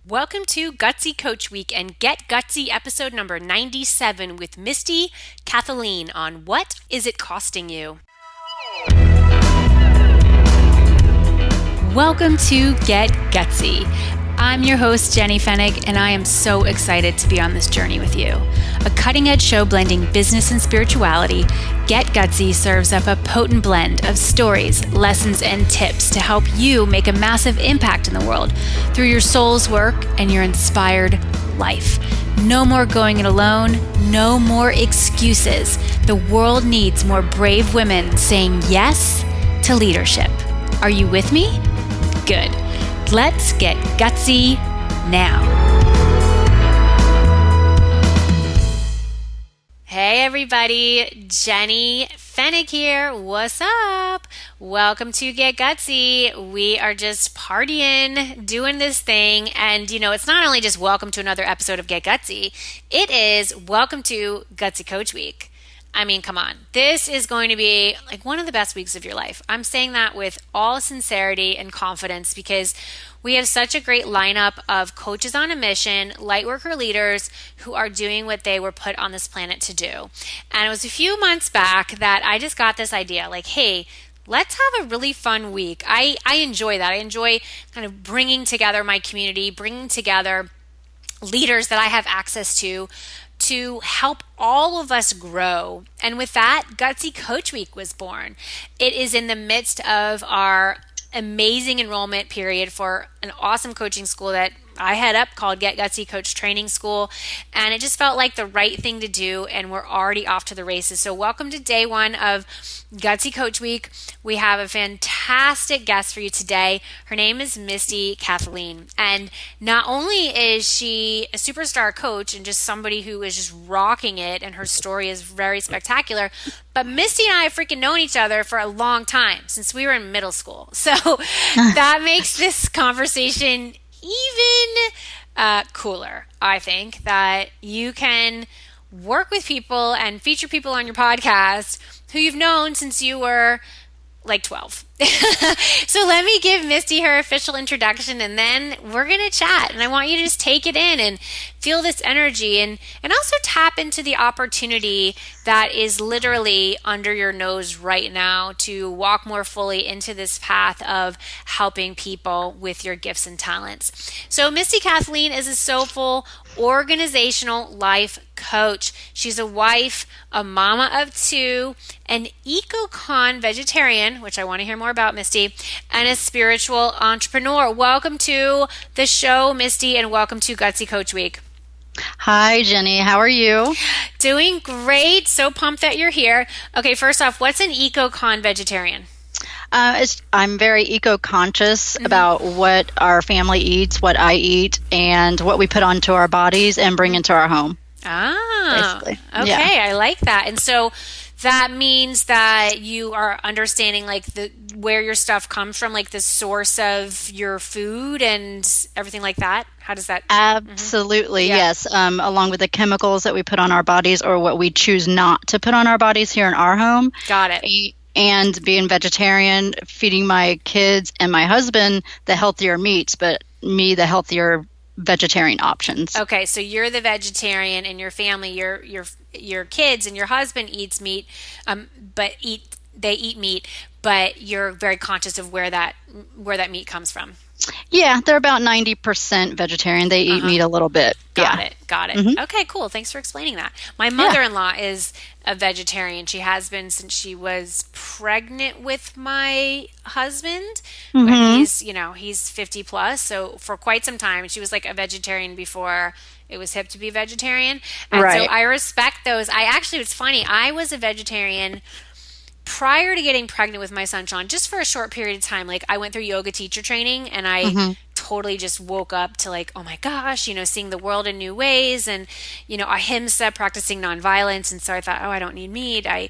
Welcome to Gutsy Coach Week and Get Gutsy episode number 97 with Misty Catheline on What Is It Costing You? Welcome to Get Gutsy. I'm your host, Jenny Fennig, and I am so excited to be on this journey with you. A cutting-edge show blending business and spirituality, Get Gutsy serves up a potent blend of stories, lessons, and tips to help you make a massive impact in the world through your soul's work and your inspired life. No more going it alone, no more excuses. The world needs more brave women saying yes to leadership. Are you with me? Good. Let's get gutsy now. Hey everybody, Jenny Fennig here. What's up? Welcome to Get Gutsy. We are just partying, doing this thing, and it's not only just welcome to another episode of Get Gutsy, it is welcome to Gutsy Coach Week. I mean, come on. This is going to be like one of the best weeks of your life. I'm saying that with all sincerity and confidence because we have such a great lineup of coaches on a mission, light worker leaders who are doing what they were put on this planet to do. And it was a few months back that I just got this idea like, hey, let's have a really fun week. I enjoy that. I enjoy kind of bringing together my community, bringing together leaders that I have access to help all of us grow. And with that, Gutsy Coach Week was born. It is in the midst of our amazing enrollment period for an awesome coaching school that I head up called Get Gutsy Coach Training School. And it just felt like the right thing to do. And we're already off to the races. So welcome to day one of Gutsy Coach Week. We have a fantastic guest for you today. Her name is Misty Catheline. And not only is she a superstar coach and just somebody who is just rocking it, and her story is very spectacular, but Misty and I have freaking known each other for a long time, since we were in middle school. So that makes this conversation even cooler. I think that you can work with people and feature people on your podcast who you've known since you were like 12. So let me give Misty her official introduction and then we're going to chat. And I want you to just take it in and feel this energy and also tap into the opportunity that is literally under your nose right now to walk more fully into this path of helping people with your gifts and talents. So Misty Catheline is a soulful organizational life coach. She's a wife, a mama of two, an eco-con vegetarian, which I want to hear more about, Misty, and a spiritual entrepreneur. Welcome to the show, Misty, and welcome to Gutsy Coach Week. Hi, Jenny. How are you? Doing great. So pumped that you're here. Okay, first off, what's an eco-con vegetarian? I'm very eco-conscious about what our family eats, what I eat, and what we put onto our bodies and bring into our home. Ah, basically. Okay, Yeah. I like that. And so that means that you are understanding like where your stuff comes from, like the source of your food and everything like that. How does that? Absolutely, Yeah. yes. Along with the chemicals that we put on our bodies or what we choose not to put on our bodies here in our home. Got it. And being vegetarian, feeding my kids and my husband the healthier meats, but me the healthier vegetarian options. Okay, so you're the vegetarian in your family. Your kids and your husband eats meat, they eat meat, but you're very conscious of where that meat comes from. Yeah, they're about 90% vegetarian. They eat meat a little bit. Got Yeah. it. Mm-hmm. Okay, cool. Thanks for explaining that. My mother-in-law is a vegetarian. She has been since she was pregnant with my husband. But he's 50 plus, so for quite some time. She was like a vegetarian before it was hip to be vegetarian. And so Right. I respect those. It's funny. I was a vegetarian prior to getting pregnant with my son Sean, just for a short period of time. Like I went through yoga teacher training and I totally just woke up to like, oh my gosh, seeing the world in new ways and, ahimsa, practicing nonviolence. And so I thought, oh, I don't need meat. I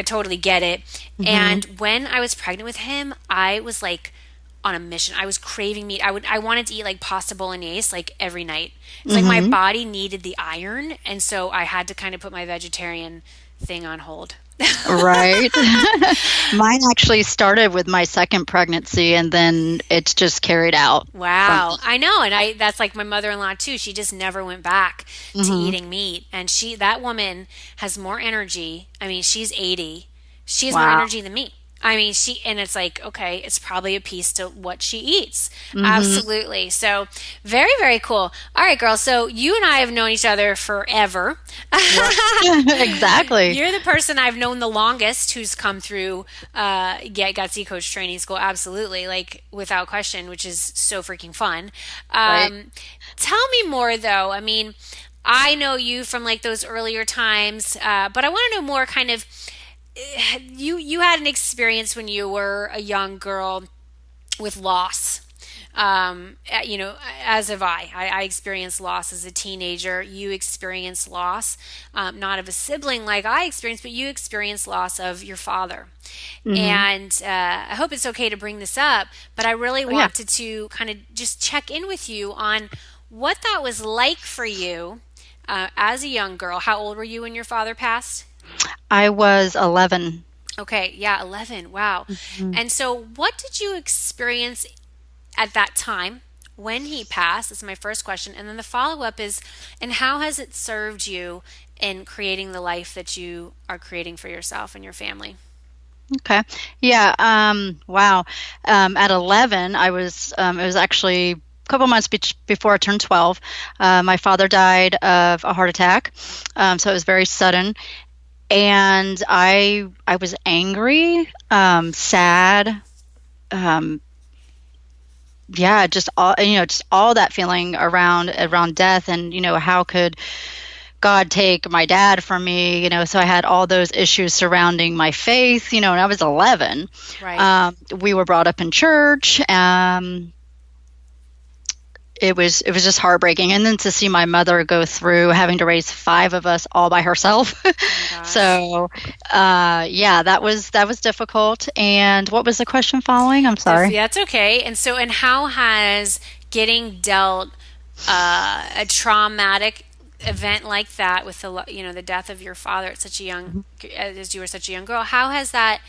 totally get it. And when I was pregnant with him, I was like on a mission. I was craving meat. I wanted to eat like pasta bolognese like every night. It's like my body needed the iron. And so I had to kind of put my vegetarian thing on hold. Right. Mine actually started with my second pregnancy and then it's just carried out from Wow. I know. And that's like my mother-in-law too. She just never went back to hmm eating meat. And that woman has more energy. I mean, she's 80. She has more Wow. energy than me. I mean, and it's like, okay, it's probably a piece to what she eats. hmm Absolutely. So, very, very cool. All right, girl. So, you and I have known each other forever. Right. Exactly. You're the person I've known the longest who's come through Get Gutsy Coach Training School. Absolutely. Like, without question, which is so freaking fun. Right. Tell me more, though. I mean, I know you from like those earlier times, but I want to know more kind of you had an experience when you were a young girl with loss. As have I experienced loss as a teenager. You experienced loss, not of a sibling like I experienced, but you experienced loss of your father. hmm And I hope it's okay to bring this up, but I really Oh, yeah. wanted to kind of just check in with you on what that was like for you as a young girl. How old were you when your father passed? I was 11. Okay, yeah, 11. Wow. Mhm. And so, what did you experience at that time when he passed? That's my first question. And then the follow up is, and how has it served you in creating the life that you are creating for yourself and your family? Okay. Yeah. Wow. At 11, it was actually a couple months before I turned 12. My father died of a heart attack. So it was very sudden. And I was angry, sad, um, yeah, just all that feeling around death, and how could God take my dad from me? So I had all those issues surrounding my faith, and I was 11. Right. We were brought up in church. It was just heartbreaking, and then to see my mother go through having to raise five of us all by herself. Oh my gosh. So yeah, that was difficult. And what was the question following? I'm sorry. That's okay. And so, and how has getting dealt a traumatic event like that with the death of your father at such a young, as you were such a young girl, how has that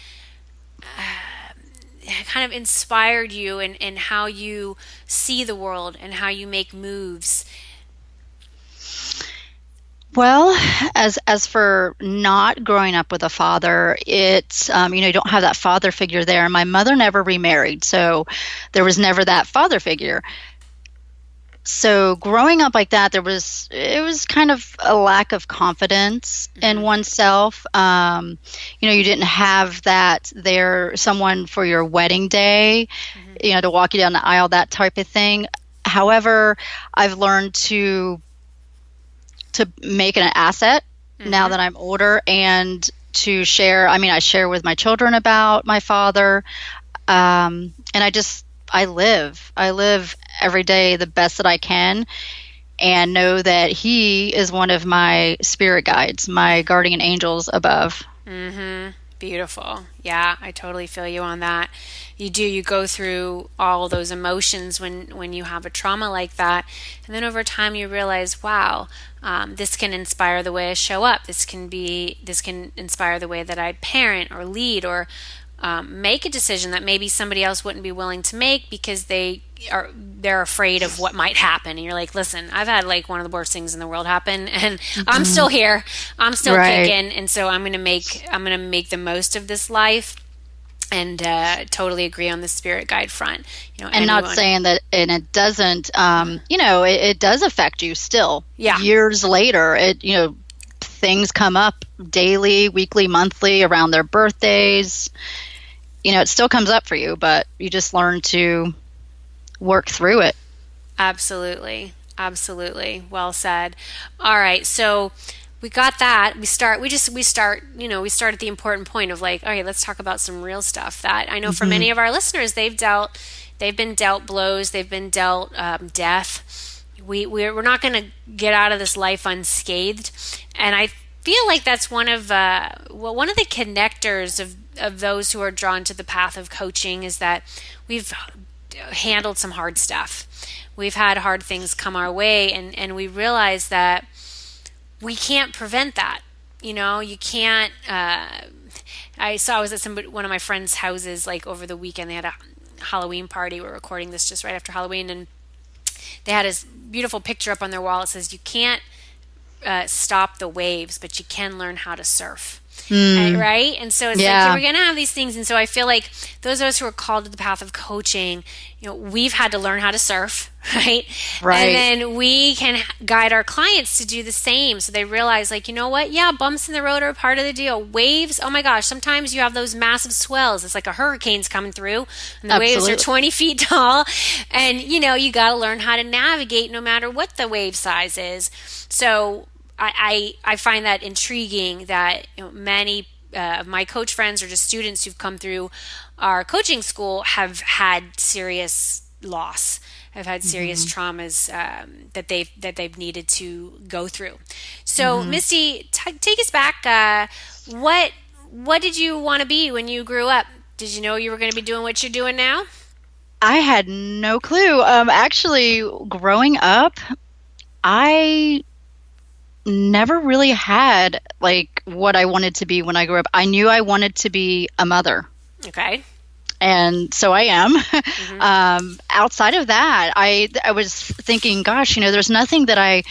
kind of inspired you in how you see the world and how you make moves? Well, as for not growing up with a father, it's you don't have that father figure there. My mother never remarried, so there was never that father figure. So growing up like that, it was kind of a lack of confidence in Hmm. oneself. You didn't have that there, someone for your wedding day, Hmm. to walk you down the aisle, that type of thing. However, I've learned to make it an asset now Hmm. that I'm older, and to share. I mean, I share with my children about my father, and I live every day the best that I can, and know that he is one of my spirit guides, my guardian angels above. Hmm. Beautiful. Yeah, I totally feel you on that. You go through all those emotions when you have a trauma like that, and then over time you realize, wow, this can inspire the way I show up. This can inspire the way that I parent or lead or make a decision that maybe somebody else wouldn't be willing to make because they're afraid of what might happen. And you're like, listen, I've had like one of the worst things in the world happen, and I'm Mhm. still here. I'm still Right. kicking, and so I'm gonna make the most of this life. And totally agree on the spirit guide front. And not Anyone, saying that, and it doesn't, it does affect you still yeah, years later. Things come up daily, weekly, monthly around their birthdays. It still comes up for you, but you just learn to work through it. absolutely, absolutely, well said. All right, so we got that. We start at the important point of like, okay, let's talk about some real stuff that I know for hmm many of our listeners, they've been dealt blows, they've been dealt death. We're not going to get out of this life unscathed, and I feel like that's one of the connectors of those who are drawn to the path of coaching is that we've handled some hard stuff. We've had hard things come our way, and we realize that we can't prevent that. You can't. I was at one of my friends' houses like over the weekend. They had a Halloween party. We're recording this just right after Halloween, and they had this beautiful picture up on their wall. It says, "You can't stop the waves, but you can learn how to surf." Right? And so it's like we're going to have these things. And so I feel like those of us who are called to the path of coaching, we've had to learn how to surf, right? Right. And then we can guide our clients to do the same. So they realize, like, you know what? Yeah, bumps in the road are a part of the deal. Waves, oh my gosh, sometimes you have those massive swells. It's like a hurricane's coming through, and the waves are 20 feet tall. And, you got to learn how to navigate no matter what the wave size is. So I find that intriguing that many of my coach friends or just students who've come through our coaching school have had serious loss, have had serious traumas that they've needed to go through. So, Misty, take us back. What did you want to be when you grew up? Did you know you were going to be doing what you're doing now? I had no clue. Actually, growing up, I never really had like what I wanted to be when I grew up. I knew I wanted to be a mother. Okay. And so I am. Outside of that, I was thinking, gosh, there's nothing that I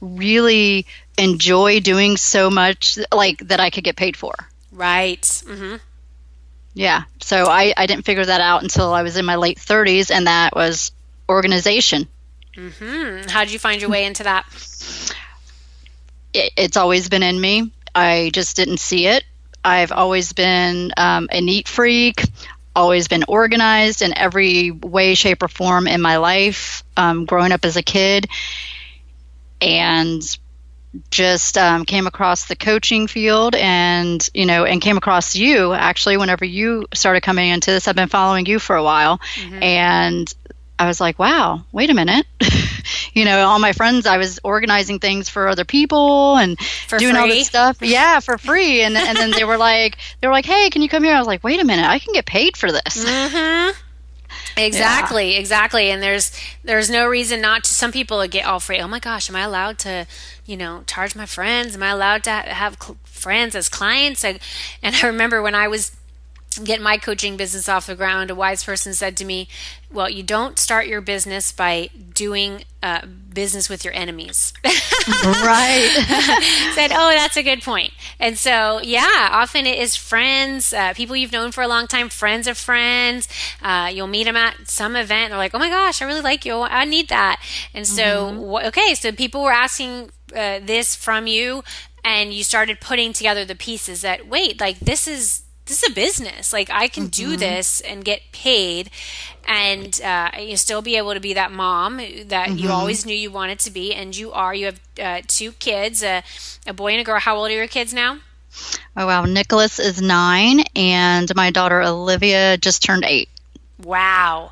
really enjoy doing so much like that I could get paid for. Right. Yeah. So I didn't figure that out until I was in my late 30s, and that was organization. How did you find your way into that? It's always been in me. I just didn't see it. I've always been a neat freak, always been organized in every way, shape, or form in my life, growing up as a kid, and just came across the coaching field and came across you actually whenever you started coming into this. I've been following you for a while, and I was like, wow, wait a minute. All my friends, I was organizing things for other people and doing all this stuff. Yeah, for free. And then they were like, hey, can you come here? I was like, wait a minute, I can get paid for this. Exactly. And there's no reason not to. Some people get all afraid. Oh my gosh, am I allowed to, charge my friends? Am I allowed to have friends as clients? And I remember when I was getting my coaching business off the ground, a wise person said to me, well, you don't start your business by doing business with your enemies. Right. Said, oh, that's a good point. And so, yeah, often it is friends, people you've known for a long time, friends of friends. You'll meet them at some event. They're like, oh my gosh, I really like you. I need that. And so, so people were asking this from you, and you started putting together the pieces that, wait, like this is a business. Like I can do this and get paid, and you still be able to be that mom that you always knew you wanted to be, and you are. You have 2 kids, a boy and a girl. How old are your kids now? Oh wow, Nicholas is 9, and my daughter Olivia just turned 8. Wow.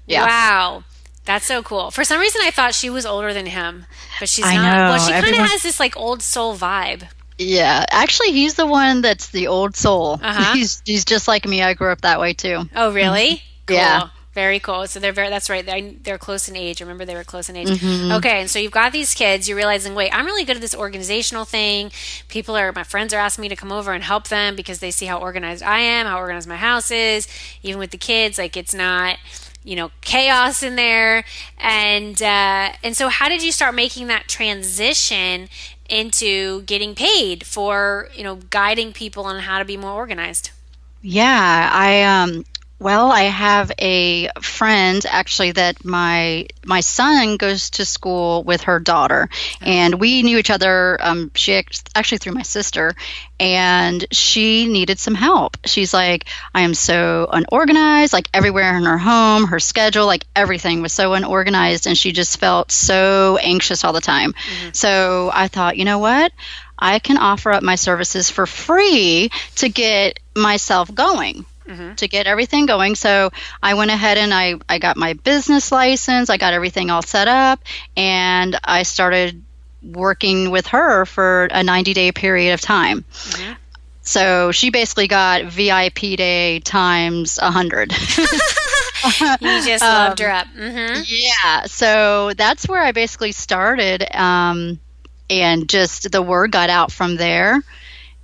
Yeah. Wow. That's so cool. For some reason, I thought she was older than him, but she's I not. know. Well, she kind of has this like old soul vibe. Yeah, actually, he's the one that's the old soul. He's just like me. I grew up that way too. Oh, really? Cool. Yeah. Very cool. So that's right. They're close in age. I remember they were close in age. Okay, and so you've got these kids. You're realizing, wait, I'm really good at this organizational thing. My friends are asking me to come over and help them because they see how organized I am, how organized my house is. Even with the kids, like it's not, chaos in there. And so how did you start making that transition into getting paid for, guiding people on how to be more organized? Yeah, I have a friend actually that my son goes to school with her daughter, and we knew each other. She actually through my sister, and she needed some help. She's like, I am so unorganized, like everywhere in her home, her schedule, like everything was so unorganized, and she just felt so anxious all the time. So I thought, you know what? I can offer up my services for free to get myself going. To get everything going. So I went ahead and I got my business license. I got everything all set up, and I started working with her for a 90-day period of time. So she basically got VIP day times 100. You just loved her up. Yeah. So that's where I basically started, and just the word got out from there.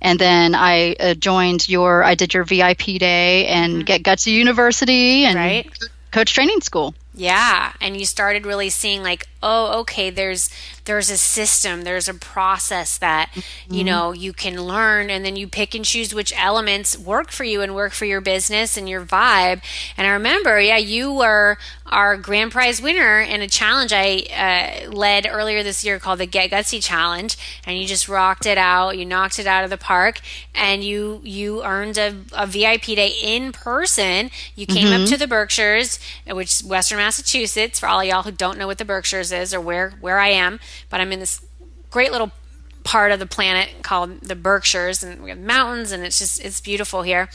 And then I I did your VIP day and Get Gutsy University and Right? coach training school. Yeah, and you started really seeing like, oh, okay, there's a system, there's a process that, you can learn, and then you pick and choose which elements work for you and work for your business and your vibe. And I remember, yeah, you were our grand prize winner in a challenge I led earlier this year called the Get Gutsy Challenge, and you just rocked it out. You knocked it out of the park, and you earned a VIP day in person. You came up to the Berkshires, which is Western Massachusetts, for all of y'all who don't know what the Berkshires is or where I am, but I'm in this great little part of the planet called the Berkshires, and we have mountains, and it's beautiful here.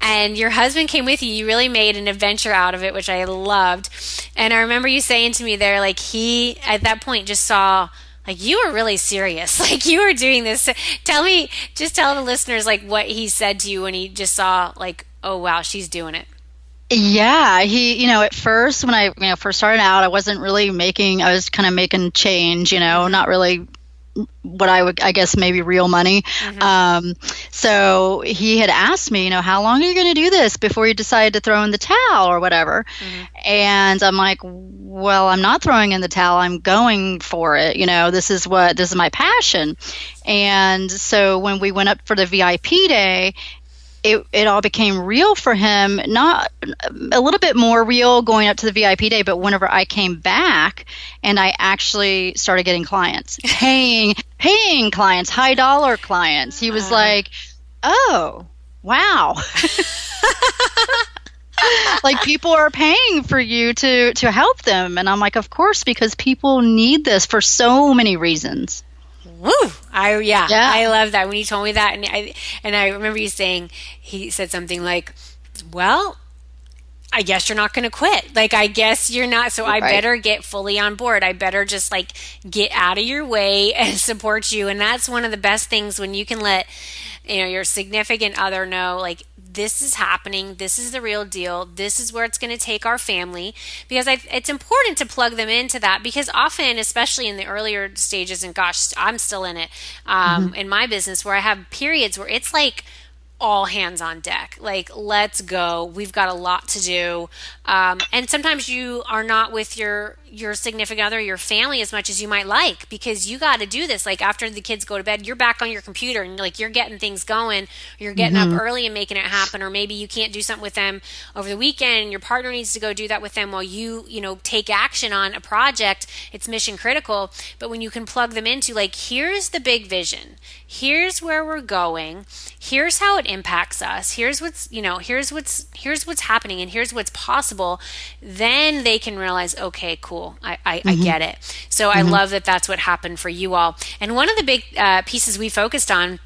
And your husband came with you. You really made an adventure out of it, which I loved. And I remember you saying to me there, like, he at that point just saw, like, you were really serious, like you were doing this. Tell the listeners like what he said to you when he just saw, like, oh wow, she's doing it. Yeah, at first when I, first started out, I wasn't really I was kind of making change, not really what I guess maybe real money. So he had asked me, how long are you going to do this before you decide to throw in the towel or whatever? And I'm like, well, I'm not throwing in the towel. I'm going for it. This is my passion. And so when we went up for the VIP day, it all became real for him, not a little bit more real going up to the VIP day, but whenever I came back and I actually started getting clients, paying clients, high dollar clients, he was like, oh, wow. Like, people are paying for you to help them. And I'm like, of course, because people need this for so many reasons. Woo! I love that when you told me that, and I remember you saying, he said something like, "Well, I guess you're not going to quit. Like, I guess you're not. So I better get fully on board. I better just like get out of your way and support you." And that's one of the best things when you can let your significant other know, like, this is happening. This is the real deal. This is where it's going to take our family, because it's important to plug them into that, because often, especially in the earlier stages, and gosh, I'm still in it, in my business, where I have periods where it's like all hands on deck. Like, let's go. We've got a lot to do. And sometimes you are not with your significant other, your family, as much as you might like, because you got to do this. Like, after the kids go to bed, you're back on your computer and you're getting things going. You're getting up early and making it happen. Or maybe you can't do something with them over the weekend, and your partner needs to go do that with them while you take action on a project. It's mission critical. But when you can plug them into, like, here's the big vision. Here's where we're going. Here's how it impacts us. Here's what's happening, and here's what's possible. Then they can realize, okay, cool, I get it. So I love that that's what happened for you all. And one of the big pieces we focused on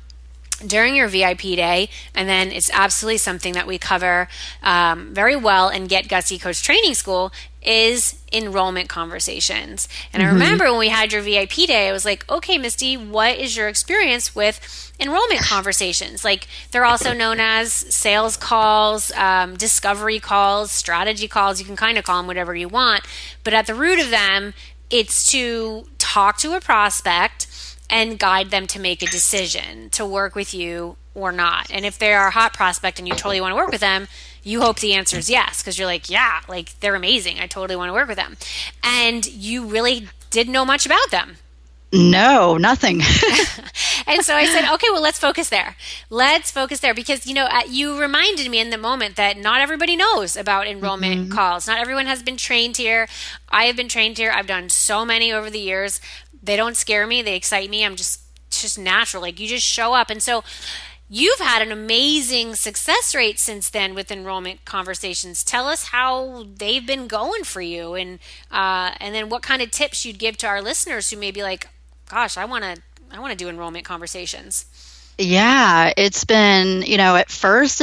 during your VIP day, and then it's absolutely something that we cover very well in Get Gutsy Coach Training School, is enrollment conversations. And I remember when we had your VIP day, I was like, okay, Misty, what is your experience with enrollment conversations? Like, they're also known as sales calls, discovery calls, strategy calls. You can kind of call them whatever you want. But at the root of them, it's to talk to a prospect and guide them to make a decision to work with you or not. And if they're a hot prospect and you totally want to work with them, you hope the answer is yes, because you're like, yeah, like, they're amazing. I totally want to work with them. And you really didn't know much about them. No, nothing. And so I said, okay, well, let's focus there. Let's focus there, because, you reminded me in the moment that not everybody knows about enrollment calls. Not everyone has been trained here. I have been trained here. I've done so many over the years. They don't scare me. They excite me. I'm just natural. Like, you just show up. And so you've had an amazing success rate since then with enrollment conversations. Tell us how they've been going for you, and then what kind of tips you'd give to our listeners who may be like, gosh, I want to do enrollment conversations. Yeah, it's been, at first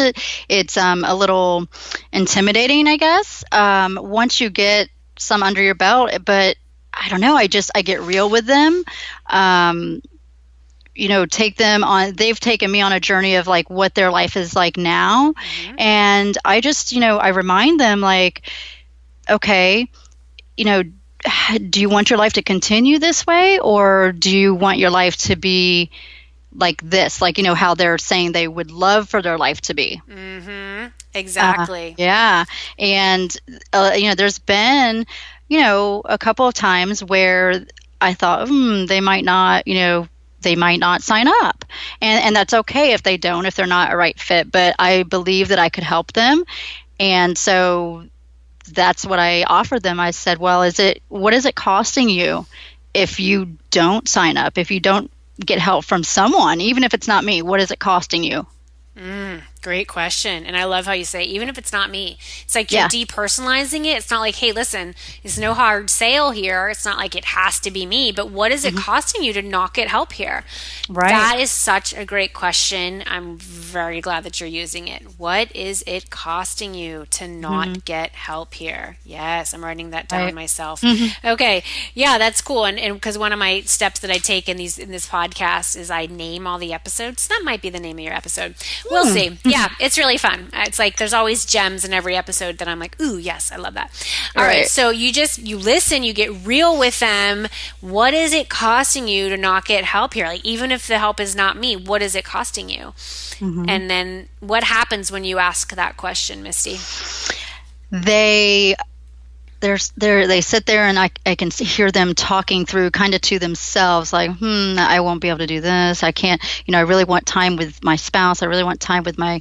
it's a little intimidating, I guess, once you get some under your belt, but I don't know, I get real with them. Take them on, they've taken me on a journey of like what their life is like now. And I just, I remind them, like, okay, do you want your life to continue this way, or do you want your life to be like this, like, how they're saying they would love for their life to be. Exactly. Yeah. And, there's been, a couple of times where I thought, they might not, they might not sign up. And that's okay if they don't, if they're not a right fit. But I believe that I could help them. And so that's what I offered them. I said, well, what is it costing you if you don't sign up, if you don't get help from someone, even if it's not me? What is it costing you? Great question. And I love how you say, even if it's not me, it's like you're depersonalizing it. It's not like, hey, listen, there's no hard sale here. It's not like it has to be me, but what is it costing you to not get help here? Right. That is such a great question. I'm very glad that you're using it. What is it costing you to not get help here? Yes, I'm writing that down myself. Okay. Yeah, that's cool. And because one of my steps that I take in this podcast is I name all the episodes. That might be the name of your episode. We'll see. Yeah, it's really fun. It's like there's always gems in every episode that I'm like, ooh, yes, I love that. All right. So you listen, you get real with them. What is it costing you to not get help here? Like, even if the help is not me, what is it costing you? And then what happens when you ask that question, Misty? They sit there, and I can hear them talking through kind of to themselves, like, I won't be able to do this. I can't, I really want time with my spouse. I really want time with my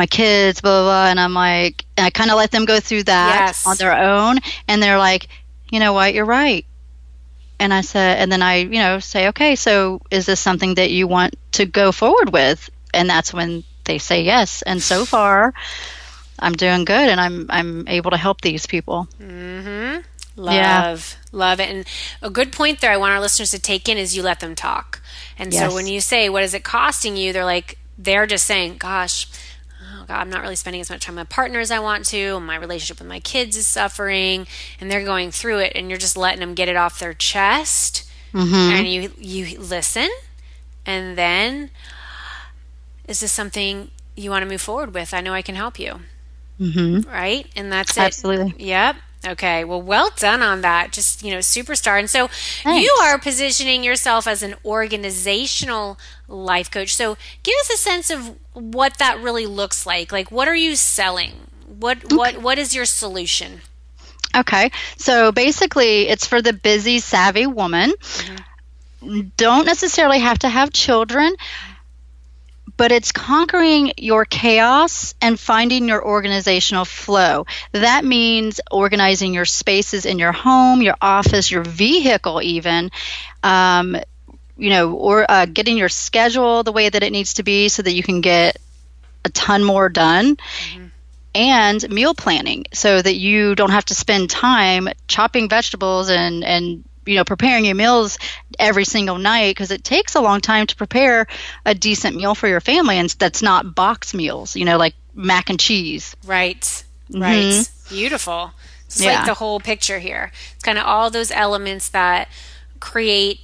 kids, blah, blah, blah. And I'm like, and I kind of let them go through that on their own. And they're like, you know what, you're right. And I said, and then I, say, okay, so is this something that you want to go forward with? And that's when they say yes. And so far, I'm doing good, and I'm able to help these people. Love it. And a good point there I want our listeners to take in is you let them talk. And so when you say, what is it costing you? They're just saying, gosh, oh God, I'm not really spending as much time with my partner as I want to. My relationship with my kids is suffering, and they're going through it, and you're just letting them get it off their chest. And you listen, and then, is this something you want to move forward with? I know I can help you. Right? And that's it. Absolutely. Yep. Okay. Well done on that. Just, superstar. And so Thanks. You are positioning yourself as an organizational life coach. So give us a sense of what that really looks like. Like, what are you selling? What is your solution? Okay. So basically, it's for the busy, savvy woman. Don't necessarily have to have children, but it's conquering your chaos and finding your organizational flow. That means organizing your spaces in your home, your office, your vehicle even, or getting your schedule the way that it needs to be so that you can get a ton more done. And meal planning so that you don't have to spend time chopping vegetables and preparing your meals every single night, because it takes a long time to prepare a decent meal for your family, and that's not box meals, like mac and cheese. Right. Beautiful. It's like the whole picture here. It's kind of all those elements that create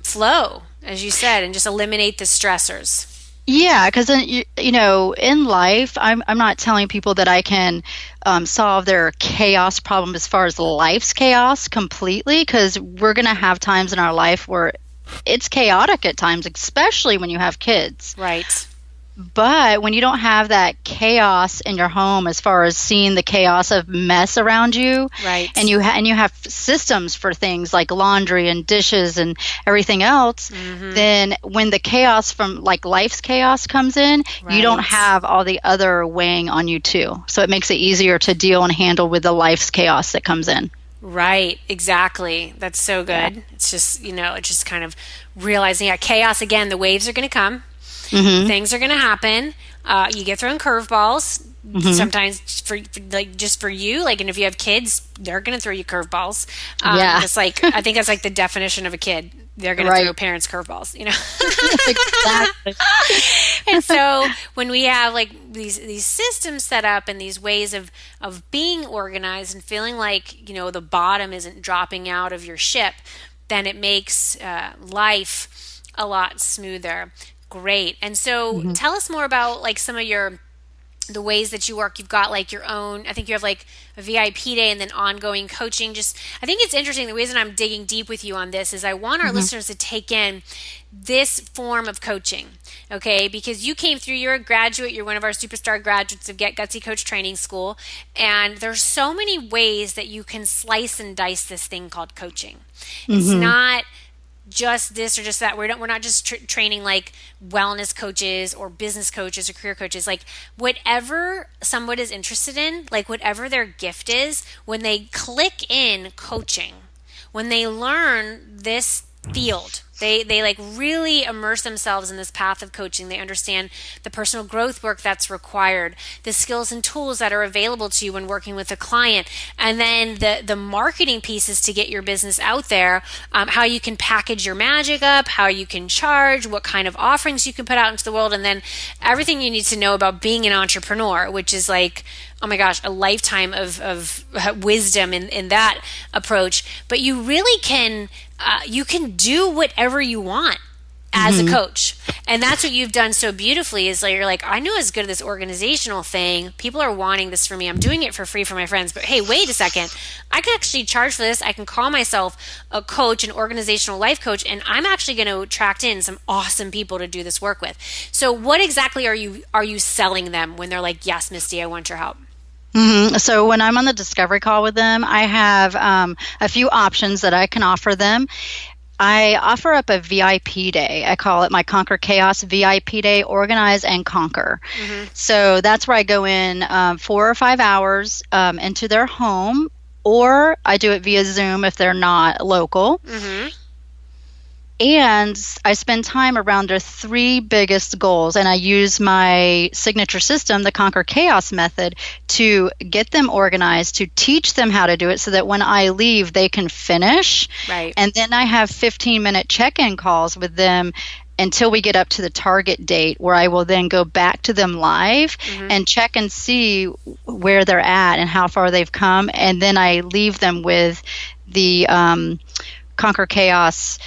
flow, as you said, and just eliminate the stressors. Yeah, because in life, I'm not telling people that I can solve their chaos problem as far as life's chaos completely, because we're going to have times in our life where it's chaotic at times, especially when you have kids. Right. But when you don't have that chaos in your home, as far as seeing the chaos of mess around you, right, and you have systems for things like laundry and dishes and everything else, then when the chaos from like life's chaos comes in, you don't have all the other weighing on you too. So it makes it easier to deal and handle with the life's chaos that comes in. Right, exactly. That's so good. It's just, it's just kind of realizing chaos again, the waves are going to come. Things are going to happen. You get thrown curveballs. Sometimes for you, and if you have kids, they're going to throw you curveballs. It's like, I think that's like the definition of a kid. They're going to throw parents curveballs, Exactly. And so when we have these systems set up and these ways of being organized and feeling like, the bottom isn't dropping out of your ship, then it makes life a lot smoother. Great. And so tell us more about some of your the ways that you work. You've got like your own, I think you have like a VIP day and then ongoing coaching. Just, I think it's interesting. The reason I'm digging deep with you on this is I want our listeners to take in this form of coaching, okay? Because you came through, you're a graduate, you're one of our superstar graduates of Get Gutsy Coach Training School, and there's so many ways that you can slice and dice this thing called coaching. It's not just this or just that. We're not just training like wellness coaches or business coaches or career coaches. Like whatever someone is interested in, like whatever their gift is, when they click in coaching, when they learn this field, they like really immerse themselves in this path of coaching. They understand the personal growth work that's required, the skills and tools that are available to you when working with a client, and then the marketing pieces to get your business out there, how you can package your magic up, how you can charge, what kind of offerings you can put out into the world, and then everything you need to know about being an entrepreneur, which is like, oh my gosh, a lifetime of wisdom in that approach. But you really can, you can do whatever you want as a coach. And that's what you've done so beautifully is like, you're like, I know as good at this organizational thing. People are wanting this for me. I'm doing it for free for my friends. But hey, wait a second. I can actually charge for this. I can call myself a coach, an organizational life coach, and I'm actually going to attract in some awesome people to do this work with. So what exactly are you selling them when they're like, yes, Misty, I want your help? So when I'm on the discovery call with them, I have a few options that I can offer them. I offer up a VIP day. I call it my Conquer Chaos VIP day, organize and conquer. So that's where I go in 4 or 5 hours into their home, or I do it via Zoom if they're not local. And I spend time around their 3 biggest goals, and I use my signature system, the Conquer Chaos method, to get them organized, to teach them how to do it so that when I leave, they can finish. Right. And then I have 15-minute check-in calls with them until we get up to the target date, where I will then go back to them live and check and see where they're at and how far they've come. And then I leave them with the Conquer Chaos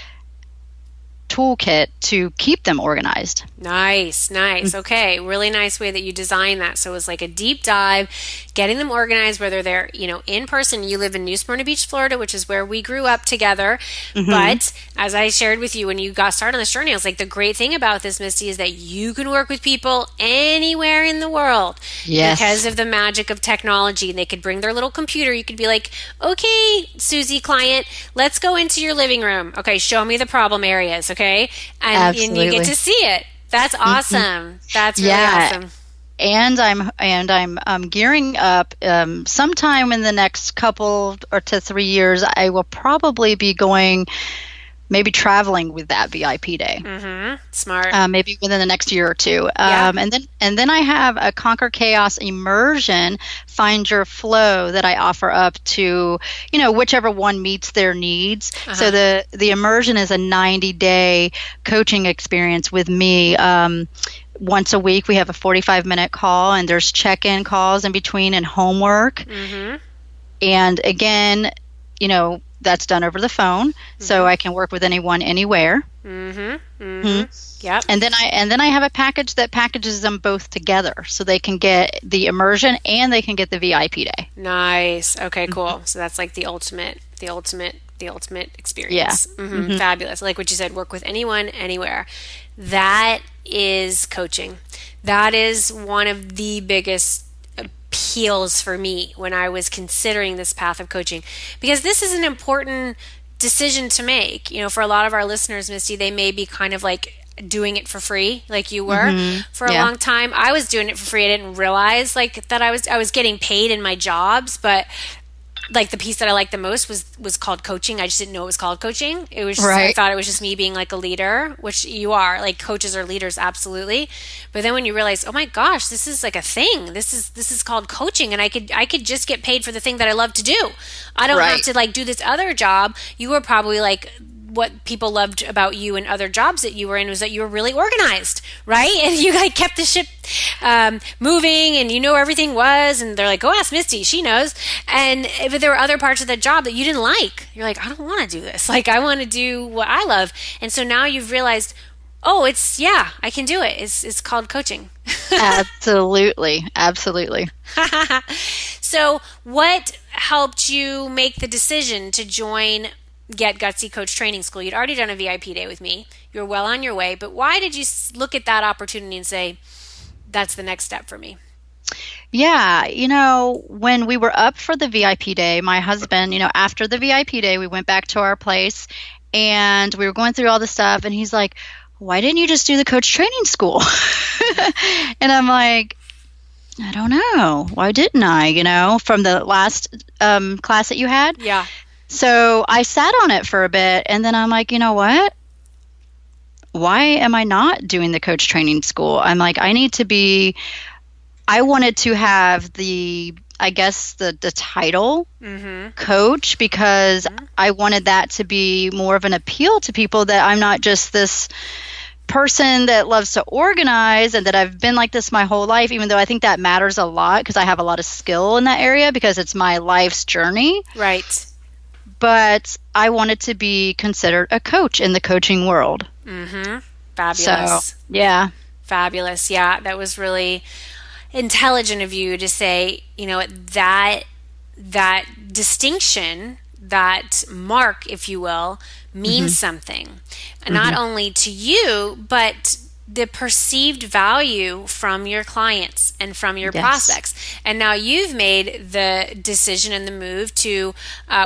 toolkit to keep them organized. Nice. Okay. Really nice way that you design that. So it was like a deep dive, getting them organized, whether they're, in person. You live in New Smyrna Beach, Florida, which is where we grew up together. But as I shared with you when you got started on this journey, I was like, the great thing about this, Misty, is that you can work with people anywhere in the world. Yes. Because of the magic of technology. They could bring their little computer. You could be like, okay, Susie client, let's go into your living room. Okay, show me the problem areas. Okay. And you get to see it. That's awesome. That's really awesome. And I'm gearing up. Sometime in the next couple or to 3 years, I will probably be going, maybe traveling with that VIP day. Smart. Maybe within the next year or two. And then I have a Conquer Chaos immersion, Find Your Flow, that I offer up to, whichever one meets their needs. So the immersion is a 90-day coaching experience with me. Once a week, we have a 45-minute call, and there's check-in calls in between and homework. And again, that's done over the phone, so I can work with anyone, anywhere. Yep. And then I have a package that packages them both together, so they can get the immersion and they can get the VIP day. Nice. Okay, cool. So that's like the ultimate experience. Fabulous. Like what you said, work with anyone, anywhere. That is coaching. That is one of the biggest appeals for me when I was considering this path of coaching, because this is an important decision to make. For a lot of our listeners, Misty, they may be kind of like doing it for free, like you were for a long time. I was doing it for free. I didn't realize like that I was getting paid in my jobs, but like the piece that I liked the most was called coaching. I just didn't know it was called coaching. It was just, I thought it was just me being like a leader, which you are. Like coaches are leaders, absolutely. But then when you realize, oh my gosh, this is like a thing. This is called coaching, and I could just get paid for the thing that I love to do. I don't have to like do this other job. You were probably like, what people loved about you and other jobs that you were in was that you were really organized, right? And you like kept the ship moving, and everything was, and they're like, go ask Misty, she knows. And but there were other parts of the job that you didn't like. You're like, I don't want to do this. Like, I want to do what I love. And so now you've realized, Oh, yeah, I can do it. It's called coaching. Absolutely. Absolutely. So, what helped you make the decision to join Get Gutsy Coach Training School? You'd already done a VIP day with me. You were well on your way, but why did you look at that opportunity and say, that's the next step for me? Yeah, when we were up for the VIP day, my husband, after the VIP day, we went back to our place and we were going through all the stuff. And he's like, why didn't you just do the coach training school? And I'm like, I don't know. Why didn't I, from the last class that you had? Yeah. So I sat on it for a bit and then I'm like, you know what? Why am I not doing the coach training school? I'm like, I wanted to have I guess the title coach because I wanted that to be more of an appeal to people, that I'm not just this person that loves to organize and that I've been like this my whole life, even though I think that matters a lot because I have a lot of skill in that area because it's my life's journey. Right. But I wanted to be considered a coach in the coaching world. Fabulous. So, yeah. Fabulous. Yeah, that was really intelligent of you to say, that distinction, that mark, if you will, means something. Not only to you, but the perceived value from your clients and from your prospects. And now you've made the decision and the move to,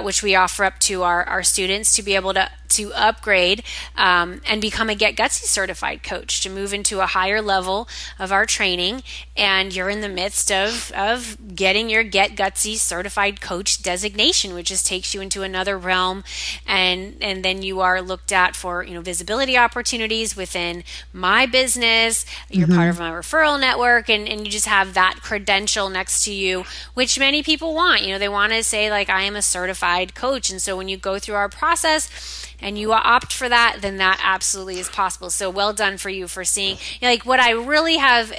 which we offer up to our students, to be able to upgrade and become a Get Gutsy certified coach, to move into a higher level of our training. And you're in the midst of getting your Get Gutsy certified coach designation, which just takes you into another realm. And then you are looked at for, visibility opportunities within my business. You're part of my referral network, and you just have that credential next to you, which many people want. They want to say, like, I am a certified coach. And so when you go through our process and you opt for that, then that absolutely is possible. So well done for you for seeing, like, what I really have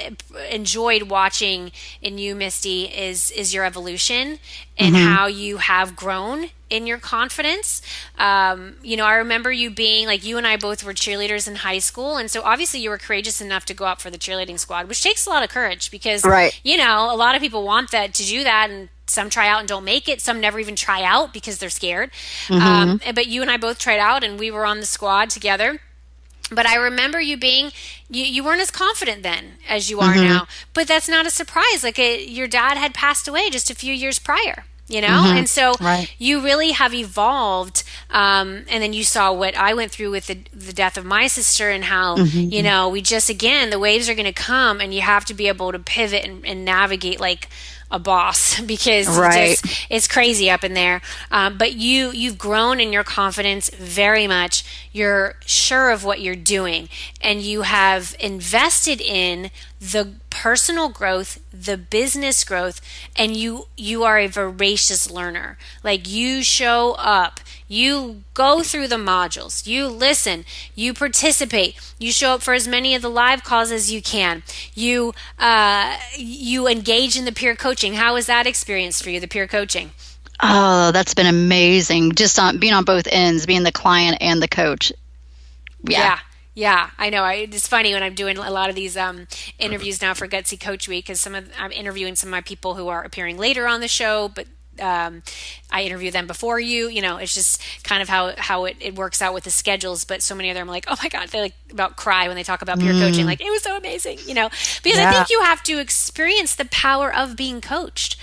enjoyed watching in you, Misty, is your evolution and how you have grown in your confidence. I remember you being, like, you and I both were cheerleaders in high school. And so obviously you were courageous enough to go out for the cheerleading squad, which takes a lot of courage because, a lot of people want that to do that, and some try out and don't make it. Some never even try out because they're scared. But you and I both tried out, and we were on the squad together. But I remember you being, you weren't as confident then as you are now. But that's not a surprise. Like, your dad had passed away just a few years prior. And so you really have evolved. And then you saw what I went through with the death of my sister, and how, we just, again, the waves are going to come, and you have to be able to pivot and navigate like a boss, because it's crazy up in there. But you've grown in your confidence very much. You're sure of what you're doing, and you have invested in the personal growth, the business growth, and you are a voracious learner. Like, you show up, you go through the modules, you listen, you participate, you show up for as many of the live calls as you can. You engage in the peer coaching. How was that experience for you, the peer coaching? Oh, that's been amazing. Just being on both ends, being the client and the coach. Yeah, I know. It's funny when I'm doing a lot of these interviews now for Gutsy Coach Week, because I'm interviewing some of my people who are appearing later on the show, but I interview them before you. It's just kind of how it works out with the schedules. But so many of them are like, oh my God, they like about cry when they talk about peer coaching. Like, it was so amazing, because I think you have to experience the power of being coached.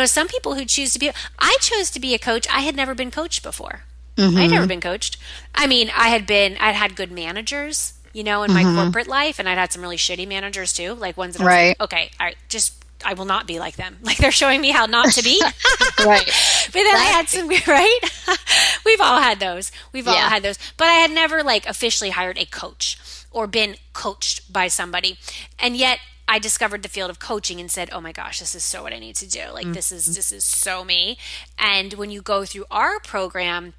Some people who I chose to be a coach. I had never been coached before. I'd never been coached. I mean, I'd had good managers, in my corporate life, and I'd had some really shitty managers too, like ones that I was like, okay, I will not be like them. Like, they're showing me how not to be. Right. But then I had some, right? We've all had those. But I had never, like, officially hired a coach or been coached by somebody. And yet I discovered the field of coaching and said, oh my gosh, this is so what I need to do. Like, this is so me. And when you go through our program,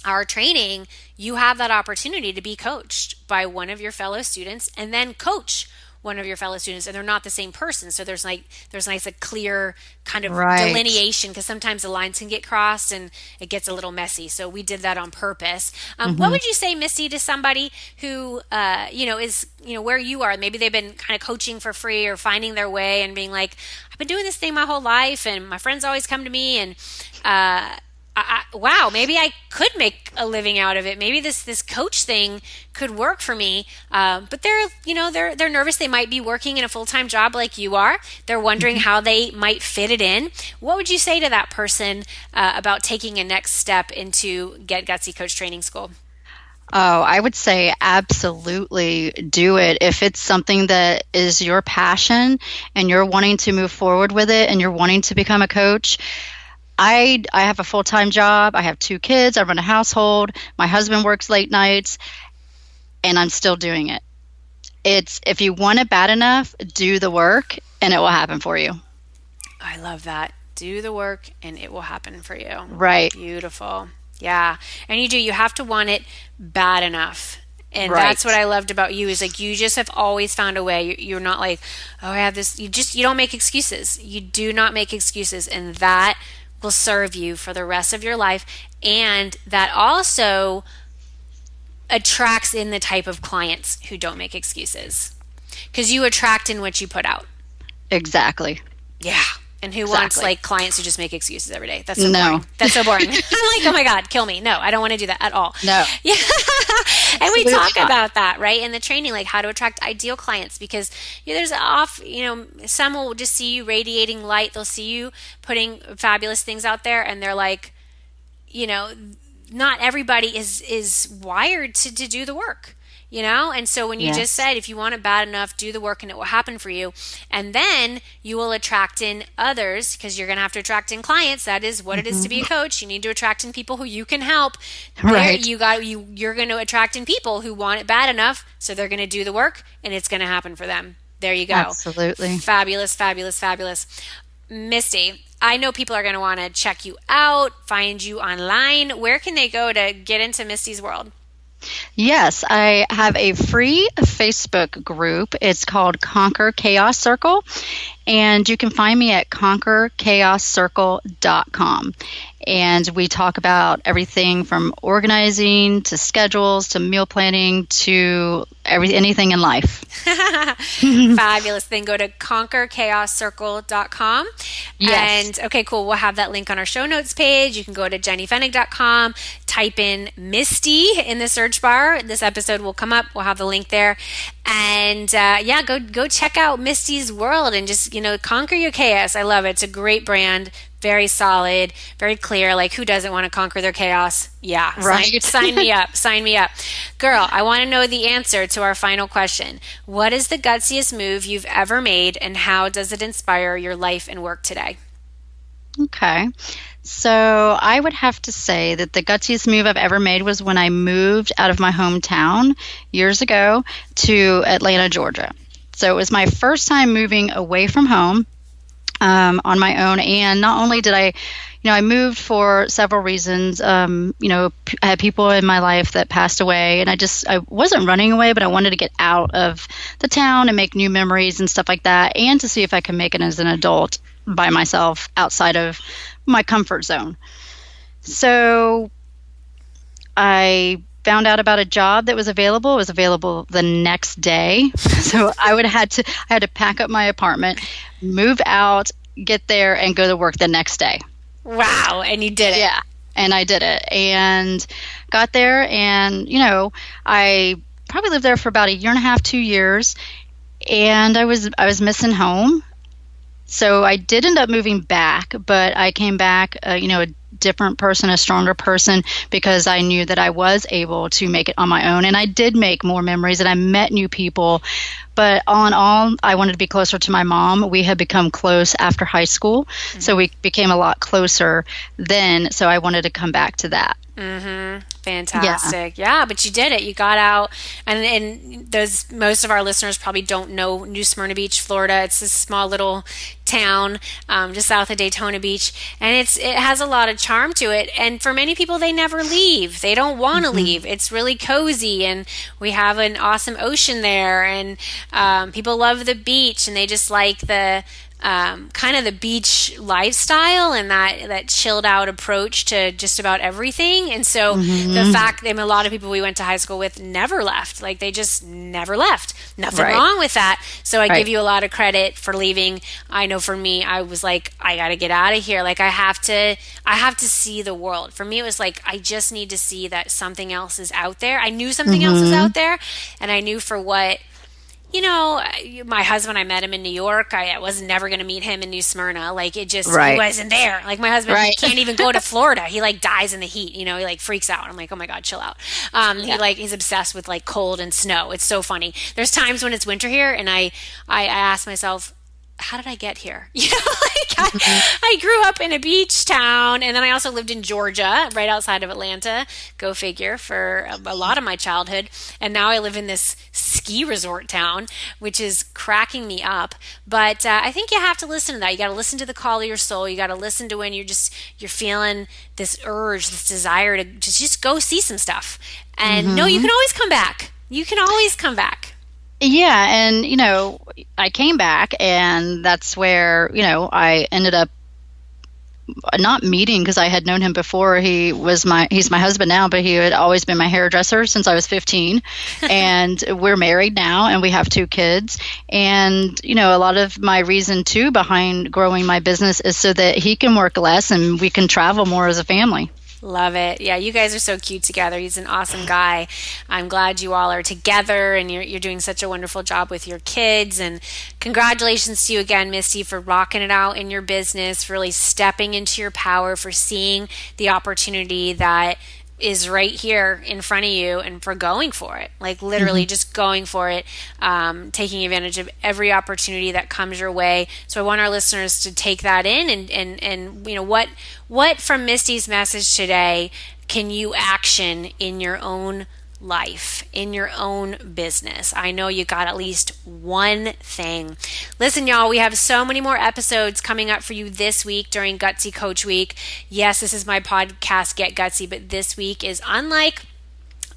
our training, you have that opportunity to be coached by one of your fellow students and then coach one of your fellow students and they're not the same person. So there's nice a clear kind of Right. delineation, because sometimes the lines can get crossed and it gets a little messy. So we did that on purpose. What Mm-hmm. would you say, Misty, to somebody who is where you are? Maybe they've been kind of coaching for free or finding their way and being like, I've been doing this thing my whole life and my friends always come to me and wow, maybe I could make a living out of it. Maybe this coach thing could work for me. But they're nervous. They might be working in a full-time job like you are. They're wondering how they might fit it in. What would you say to that person about taking a next step into Get Gutsy Coach Training School? Oh, I would say absolutely do it. If it's something that is your passion and you're wanting to move forward with it and you're wanting to become a coach. I have a full-time job. I have 2 kids. I run a household. My husband works late nights, and I'm still doing it. It's if you want it bad enough, do the work, and it will happen for you. I love that. Do the work and it will happen for you. Right. Beautiful. Yeah. And you have to want it bad enough. And Right. that's what I loved about you, is like you just have always found a way. You're not like, oh, I have this. You don't make excuses. You do not make excuses. And that will serve you for the rest of your life. And that also attracts in the type of clients who don't make excuses, because you attract in what you put out. Exactly. Yeah. And who wants like clients who just make excuses every day? That's so No. boring. That's so boring. I'm like, oh my God, kill me. No, I don't want to do that at all. No. Yeah. And we Absolutely talk not. about that, right? In the training, like how to attract ideal clients, because some will just see you radiating light. They'll see you putting fabulous things out there and they're like, not everybody is wired to do the work. And so when you Yes. just said, if you want it bad enough, do the work and it will happen for you. And then you will attract in others, because you're going to have to attract in clients. That is what it is to be a coach. You need to attract in people who you can help. Right. You're going to attract in people who want it bad enough. So they're going to do the work and it's going to happen for them. There you go. Absolutely. Fabulous, fabulous, fabulous. Misty, I know people are going to want to check you out, find you online. Where can they go to get into Misty's world? Yes, I have a free Facebook group. It's called Conquer Chaos Circle, and you can find me at conquerchaoscircle.com. And we talk about everything from organizing to schedules to meal planning to anything in life. Fabulous. Then go to conquerchaoscircle.com. Yes. And okay, cool. We'll have that link on our show notes page. You can go to jennyfenig.com, type in Misty in the search bar. This episode will come up. We'll have the link there. And go check out Misty's world and just, conquer your chaos. I love it. It's a great brand. Very solid, very clear. Like, who doesn't want to conquer their chaos? Yeah. Right. Sign me up. Sign me up. Girl, I want to know the answer to our final question. What is the gutsiest move you've ever made, and how does it inspire your life and work today? Okay. So I would have to say that the gutsiest move I've ever made was when I moved out of my hometown years ago to Atlanta, Georgia. So it was my first time moving away from home. On my own, and not only did I moved for several reasons. I had people in my life that passed away, and I wasn't running away, but I wanted to get out of the town and make new memories and stuff like that, and to see if I could make it as an adult by myself outside of my comfort zone. So I found out about a job that was available. It was available the next day. So I had to pack up my apartment, move out, get there, and go to work the next day. Wow. And you did it. Yeah. And I did it and got there, and, I probably lived there for about a year and a half, 2 years, and I was missing home. So I did end up moving back, but I came back, a different person, a stronger person, because I knew that I was able to make it on my own. And I did make more memories and I met new people. But all in all, I wanted to be closer to my mom. We had become close after high school. Mm-hmm. So we became a lot closer then. So I wanted to come back to that. Fantastic. Yeah, but you did it. You got out, and those most of our listeners probably don't know New Smyrna Beach, Florida. It's this small little town just south of Daytona Beach, and it has a lot of charm to it. And for many people, they never leave. They don't want to leave. It's really cozy, and we have an awesome ocean there, and people love the beach, and they just like the kind of the beach lifestyle and that chilled out approach to just about everything. And so the fact that a lot of people we went to high school with never left, like they just never left. Nothing wrong with that. So I give you a lot of credit for leaving. I know for me, I was like, I got to get out of here. Like I have to see the world. For me, it was like, I just need to see that something else is out there. I knew something else was out there, and I knew for what. My husband, I met him in New York. I was never going to meet him in New Smyrna. Like it just, he wasn't there. Like my husband, he can't even go to Florida. He like dies in the heat, he like freaks out. I'm like, oh my God, chill out. He's obsessed with like cold and snow. It's so funny. There's times when it's winter here and I ask myself, how did I get here? I grew up in a beach town, and then I also lived in Georgia, right outside of Atlanta, go figure, for a lot of my childhood. And now I live in this ski resort town, which is cracking me up. But I think you have to listen to that. You got to listen to the call of your soul. You got to listen to when you're feeling this urge, this desire to just go see some stuff. And no, you can always come back. You can always come back. Yeah, and I came back, and that's where I ended up not meeting, because I had known him before. He's my husband now, but he had always been my hairdresser since I was 15, and we're married now, and we have 2 kids. And a lot of my reason too behind growing my business is so that he can work less and we can travel more as a family. Love it. Yeah, you guys are so cute together. He's an awesome guy. I'm glad you all are together, and you're doing such a wonderful job with your kids. And congratulations to you again, Misty, for rocking it out in your business, for really stepping into your power, for seeing the opportunity that is right here in front of you, and for going for it, like literally just going for it, taking advantage of every opportunity that comes your way. So I want our listeners to take that in, and what from Misty's message today can you action in your own life, in your own business? I know you got at least one thing. Listen, y'all, we have so many more episodes coming up for you this week during Gutsy Coach Week. Yes, this is my podcast, Get Gutsy, but this week is unlike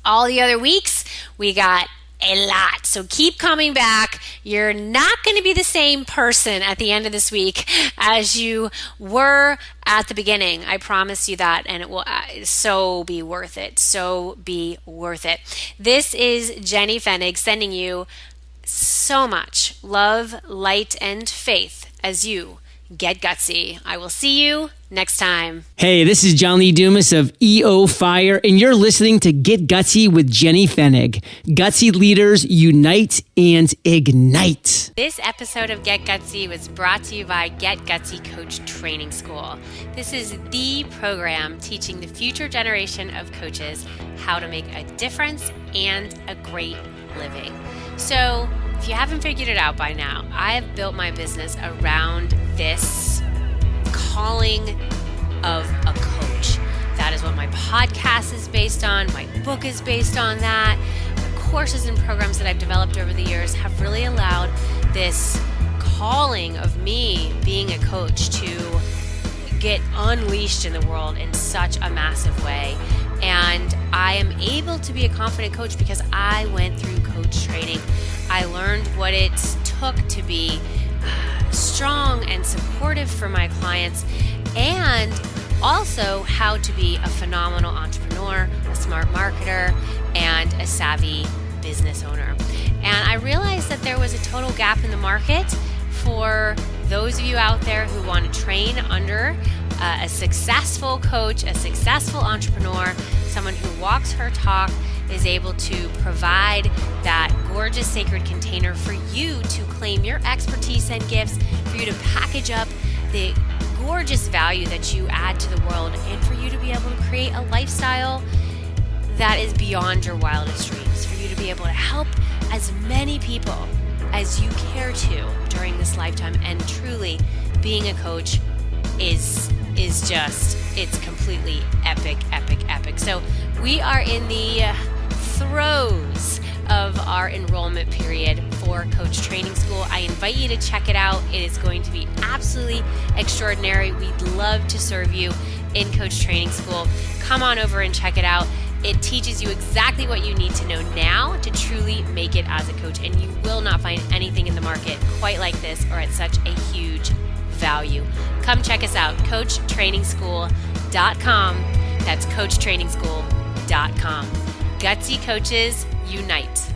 all the other weeks. We got a lot. So keep coming back. You're not going to be the same person at the end of this week as you were at the beginning. I promise you that, and it will so be worth it. So be worth it. This is Jenny Fenig sending you so much love, light, and faith as you get gutsy. I will see you next time. Hey, this is John Lee Dumas of EO Fire, and you're listening to Get Gutsy with Jenny Fenig. Gutsy leaders unite and ignite. This episode of Get Gutsy was brought to you by Get Gutsy Coach Training School. This is the program teaching the future generation of coaches how to make a difference and a great living. So, if you haven't figured it out by now, I have built my business around this calling of a coach. That is what my podcast is based on. My book is based on that. The courses and programs that I've developed over the years have really allowed this calling of me being a coach to get unleashed in the world in such a massive way. And I am able to be a confident coach because I went through coach training. I learned what it took to be strong and supportive for my clients, and also how to be a phenomenal entrepreneur, a smart marketer, and a savvy business owner. And I realized that there was a total gap in the market for those of you out there who want to train under a successful coach, a successful entrepreneur, someone who walks her talk, is able to provide that gorgeous sacred container for you to claim your expertise and gifts, for you to package up the gorgeous value that you add to the world, and for you to be able to create a lifestyle that is beyond your wildest dreams, for you to be able to help as many people as you care to during this lifetime. And truly, being a coach is just, it's completely epic fantastic. So we are in the throes of our enrollment period for Coach Training School. I invite you to check it out. It is going to be absolutely extraordinary. We'd love to serve you in Coach Training School. Come on over and check it out. It teaches you exactly what you need to know now to truly make it as a coach, and you will not find anything in the market quite like this or at such a huge value. Come check us out, coachtrainingschool.com. That's coachtrainingschool.com. Gutsy coaches unite.